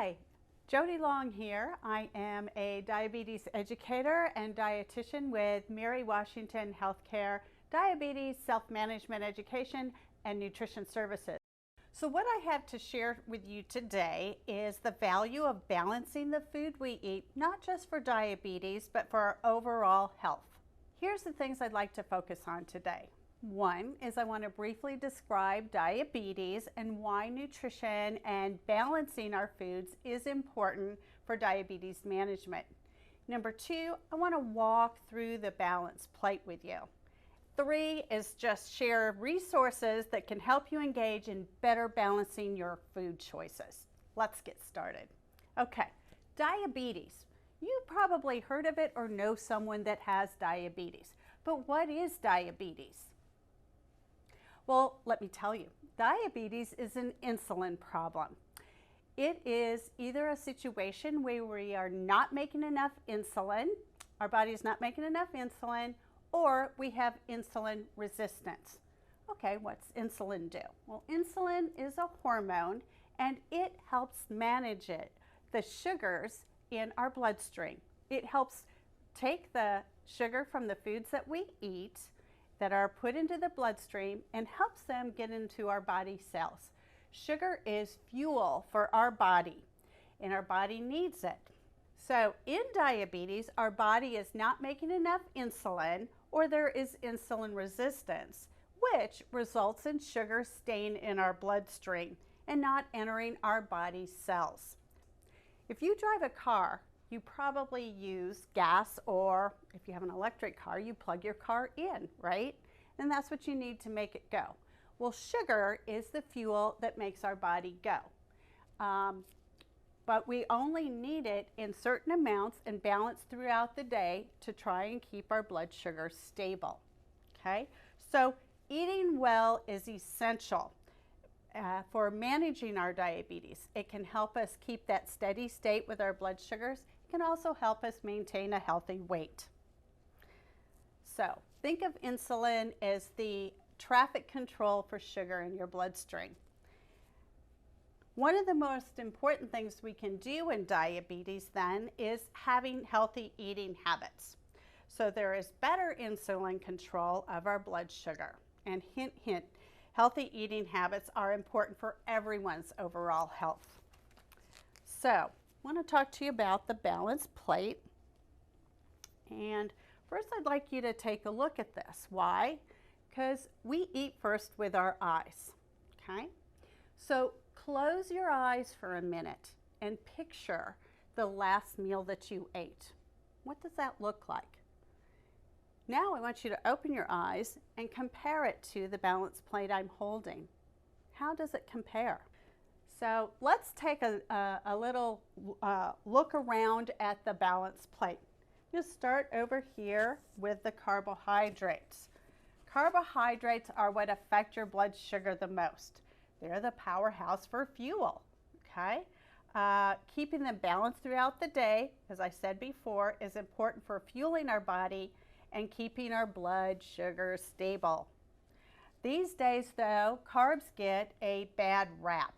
Hi, Jody Long here. I am a diabetes educator and dietitian with Mary Washington Healthcare Diabetes Self-Management Education and Nutrition Services. So what I have to share with you today is the value of balancing the food we eat, not just for diabetes, but for our overall health. Here's the things I'd like to focus on today. One is I want to briefly describe diabetes and why nutrition and balancing our foods is important for diabetes management. Number two, I want to walk through the balance plate with you. Three is just share resources that can help you engage in better balancing your food choices. Let's get started. Okay, diabetes. You probably heard of it or know someone that has diabetes. But what is diabetes? Well, let me tell you, diabetes is an insulin problem. It is either a situation where we are not making enough insulin, our body is not making enough insulin, or we have insulin resistance. Okay, what's insulin do? Well, insulin is a hormone and it helps manage the sugars in our bloodstream. It helps take the sugar from the foods that we eat that are put into the bloodstream and helps them get into our body cells. Sugar is fuel for our body and our body needs it. So in diabetes, our body is not making enough insulin or there is insulin resistance, which results in sugar staying in our bloodstream and not entering our body cells. If you drive a car, you probably use gas, or if you have an electric car, you plug your car in, right? And that's what you need to make it go. Well, sugar is the fuel that makes our body go. But we only need it in certain amounts and balanced throughout the day to try and keep our blood sugar stable, okay? So eating well is essential for managing our diabetes. It can help us keep that steady state with our blood sugars. Can also help us maintain a healthy weight. So think of insulin as the traffic control for sugar in your bloodstream. One of the most important things we can do in diabetes then is having healthy eating habits. So there is better insulin control of our blood sugar. And hint, hint, healthy eating habits are important for everyone's overall health. So I want to talk to you about the balance plate. And first I'd like you to take a look at this. Why? Because we eat first with our eyes, okay? So close your eyes for a minute and picture the last meal that you ate. What does that look like? Now I want you to open your eyes and compare it to the balance plate I'm holding. How does it compare? So let's take a little look around at the balance plate. Just start over here with the carbohydrates. Carbohydrates are what affect your blood sugar the most. They're the powerhouse for fuel, okay? Keeping them balanced throughout the day, as I said before, is important for fueling our body and keeping our blood sugar stable. These days, though, carbs get a bad rap.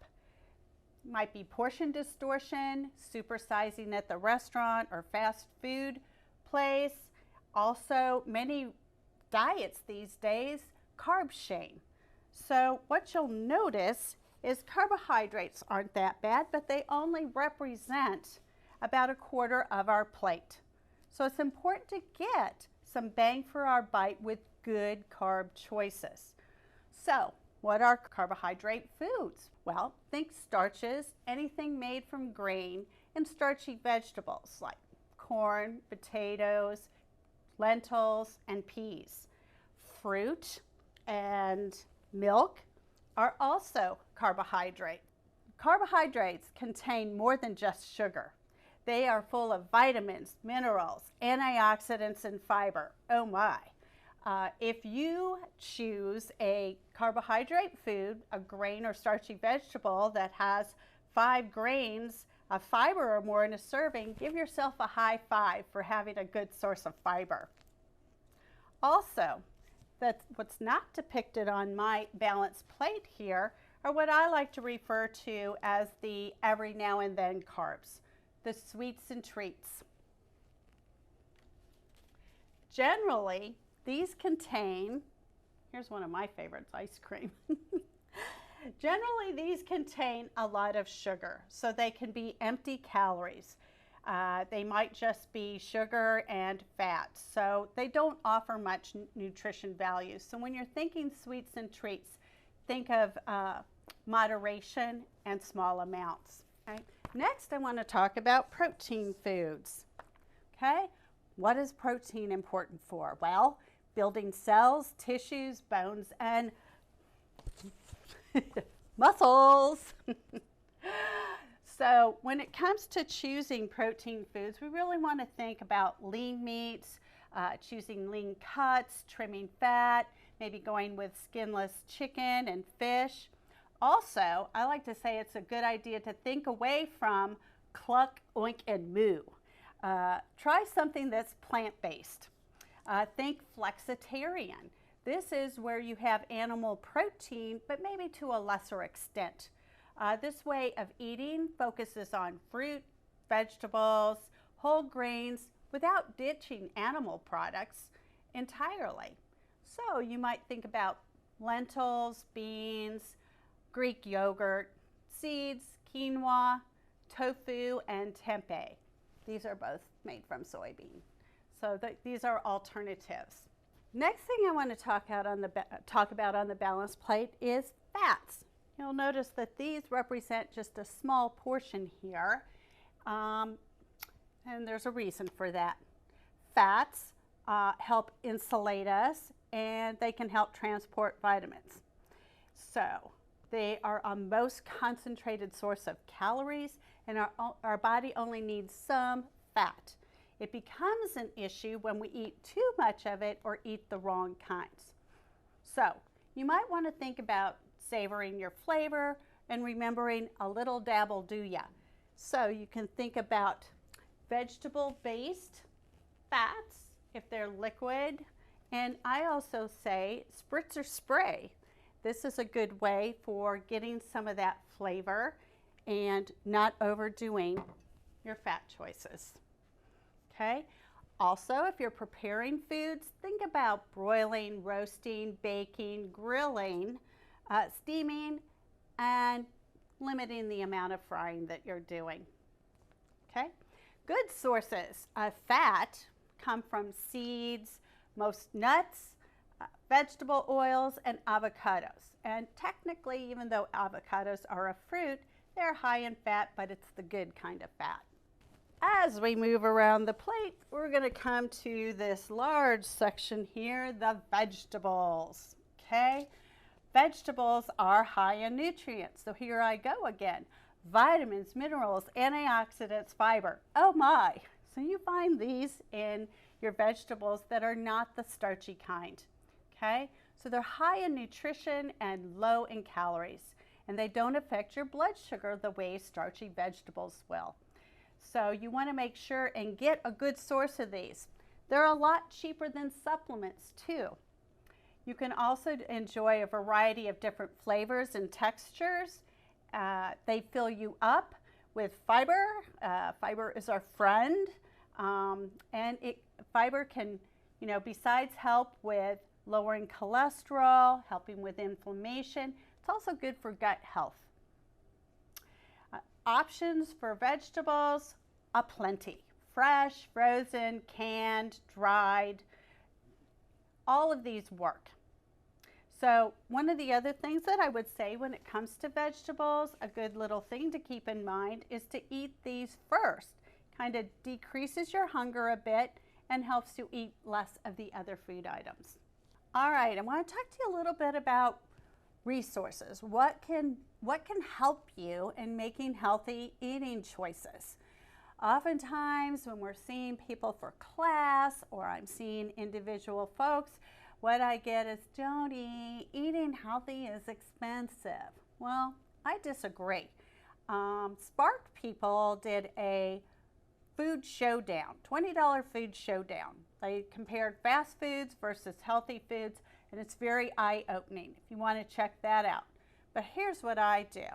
Might be portion distortion, supersizing at the restaurant or fast food place. Also, many diets these days carb shame. So what you'll notice is carbohydrates aren't that bad, but they only represent about a quarter of our plate. So it's important to get some bang for our buck with good carb choices. So what are carbohydrate foods? Well, think starches, anything made from grain, and starchy vegetables like corn, potatoes, lentils, and peas. Fruit and milk are also carbohydrates. Carbohydrates contain more than just sugar. They are full of vitamins, minerals, antioxidants, and fiber. Oh my. If you choose a carbohydrate food, a grain or starchy vegetable that has 5 grains of fiber or more in a serving, give yourself a high five for having a good source of fiber. Also, what's not depicted on my balance plate here or what I like to refer to as the every now and then carbs, the sweets and treats. Generally, these contain, here's one of my favorites, ice cream. Generally, these contain a lot of sugar, so they can be empty calories. They might just be sugar and fat, so they don't offer much nutrition value. So when you're thinking sweets and treats, think of moderation and small amounts. Okay? Next, I want to talk about protein foods. Okay? What is protein important for? Well, building cells, tissues, bones, and muscles. So when it comes to choosing protein foods, we really want to think about lean meats, choosing lean cuts, trimming fat, maybe going with skinless chicken and fish. Also, I like to say it's a good idea to think away from cluck, oink, and moo. Try something that's plant-based. Think flexitarian. This is where you have animal protein, but maybe to a lesser extent. This way of eating focuses on fruit, vegetables, whole grains, without ditching animal products entirely. So you might think about lentils, beans, Greek yogurt, seeds, quinoa, tofu, and tempeh. These are both made from soybean. So these are alternatives. Next thing I want to talk about on the balance plate is fats. You'll notice that these represent just a small portion here, and there's a reason for that. Fats help insulate us, and they can help transport vitamins. So they are a most concentrated source of calories, and our body only needs some fat. It becomes an issue when we eat too much of it or eat the wrong kinds. So you might want to think about savoring your flavor and remembering a little dabble do ya. So you can think about vegetable-based fats if they're liquid, and I also say spritz or spray. This is a good way for getting some of that flavor and not overdoing your fat choices. Okay? Also, if you're preparing foods, think about broiling, roasting, baking, grilling, steaming, and limiting the amount of frying that you're doing. Okay? Good sources of fat come from seeds, most nuts, vegetable oils, and avocados. And technically, even though avocados are a fruit, they're high in fat, but it's the good kind of fat. As we move around the plate, we're going to come to this large section here, the vegetables. Okay? Vegetables are high in nutrients. So here I go again. Vitamins, minerals, antioxidants, fiber. Oh my! So you find these in your vegetables that are not the starchy kind. Okay? So they're high in nutrition and low in calories. And they don't affect your blood sugar the way starchy vegetables will. So you want to make sure and get a good source of these. They're a lot cheaper than supplements too. You can also enjoy a variety of different flavors and textures. They fill you up with fiber. Fiber is our friend. And fiber can, besides help with lowering cholesterol, helping with inflammation, it's also good for gut health. Options for vegetables, aplenty. Fresh, frozen, canned, dried. All of these work. So one of the other things that I would say when it comes to vegetables, a good little thing to keep in mind is to eat these first. Kind of decreases your hunger a bit and helps you eat less of the other food items. All right, I want to talk to you a little bit about resources. What can help you in making healthy eating choices? Oftentimes when we're seeing people for class or I'm seeing individual folks, what I get is, Jody, eating healthy is expensive. Well, I disagree. Spark people did a food showdown, $20 food showdown. They compared fast foods versus healthy foods, and it's very eye-opening if you want to check that out. But here's what I do.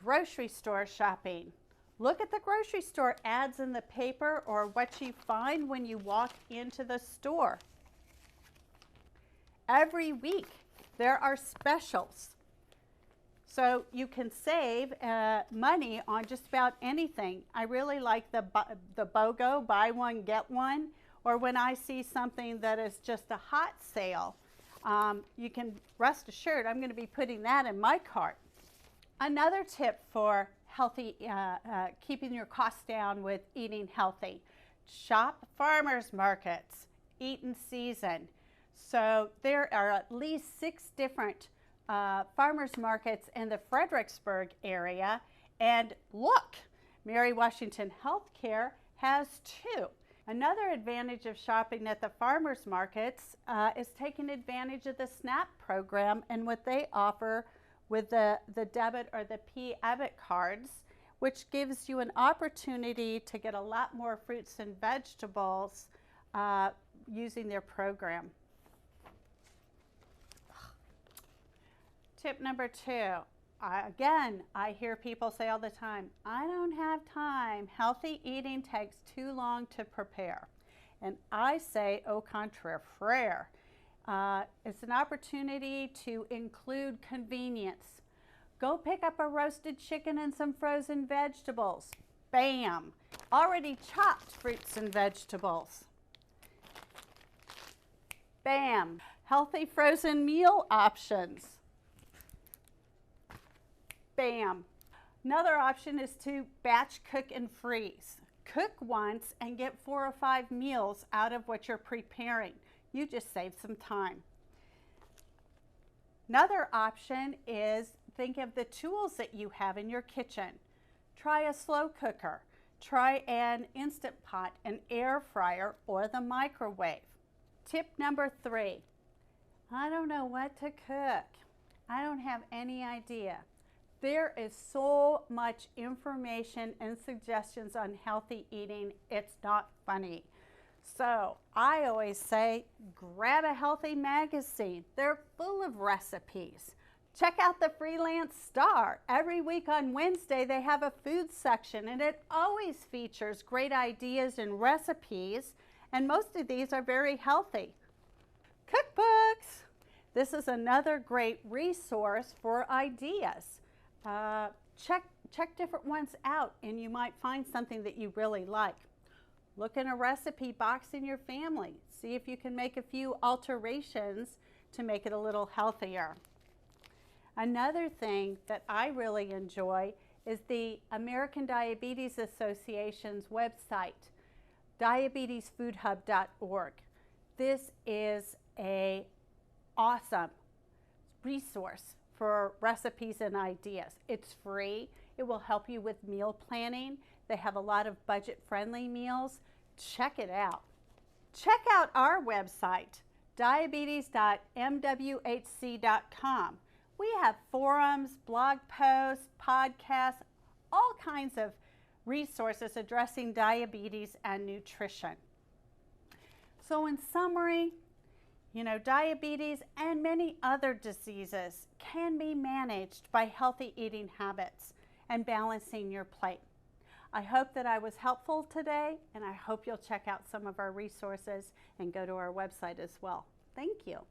Grocery store shopping. Look at the grocery store ads in the paper or what you find when you walk into the store. Every week there are specials. So you can save money on just about anything. I really like the BOGO, buy one, get one, or when I see something that is just a hot sale, you can rest assured I'm going to be putting that in my cart. Another tip for healthy, keeping your costs down with eating healthy. Shop farmers markets, eat in season. So there are at least 6 different farmers markets in the Fredericksburg area. And look, Mary Washington Healthcare has 2. Another advantage of shopping at the farmers markets is taking advantage of the SNAP program and what they offer with the debit or the P-Abbott cards, which gives you an opportunity to get a lot more fruits and vegetables using their program. Tip number 2. Again, I hear people say all the time, I don't have time. Healthy eating takes too long to prepare. And I say, au contraire. It's an opportunity to include convenience. Go pick up a roasted chicken and some frozen vegetables. Bam! Already chopped fruits and vegetables. Bam! Healthy frozen meal options. Bam! Another option is to batch cook and freeze. Cook once and get 4 or 5 meals out of what you're preparing. You just save some time. Another option is think of the tools that you have in your kitchen. Try a slow cooker. Try an Instant Pot, an air fryer, or the microwave. Tip number 3. I don't know what to cook. I don't have any idea. There is so much information and suggestions on healthy eating, it's not funny. So I always say, grab a healthy magazine. They're full of recipes. Check out the Freelance Star. Every week on Wednesday, they have a food section, and it always features great ideas and recipes, and most of these are very healthy. Cookbooks. This is another great resource for ideas. Check different ones out, and you might find something that you really like. Look in a recipe box in your family. See if you can make a few alterations to make it a little healthier. Another thing that I really enjoy is the American Diabetes Association's website, diabetesfoodhub.org. This is an awesome resource for recipes and ideas. It's free. It will help you with meal planning. They have a lot of budget-friendly meals. Check it out. Check out our website, diabetes.mwhc.com. We have forums, blog posts, podcasts, all kinds of resources addressing diabetes and nutrition. So in summary, diabetes and many other diseases can be managed by healthy eating habits and balancing your plate. I hope that I was helpful today, and I hope you'll check out some of our resources and go to our website as well. Thank you.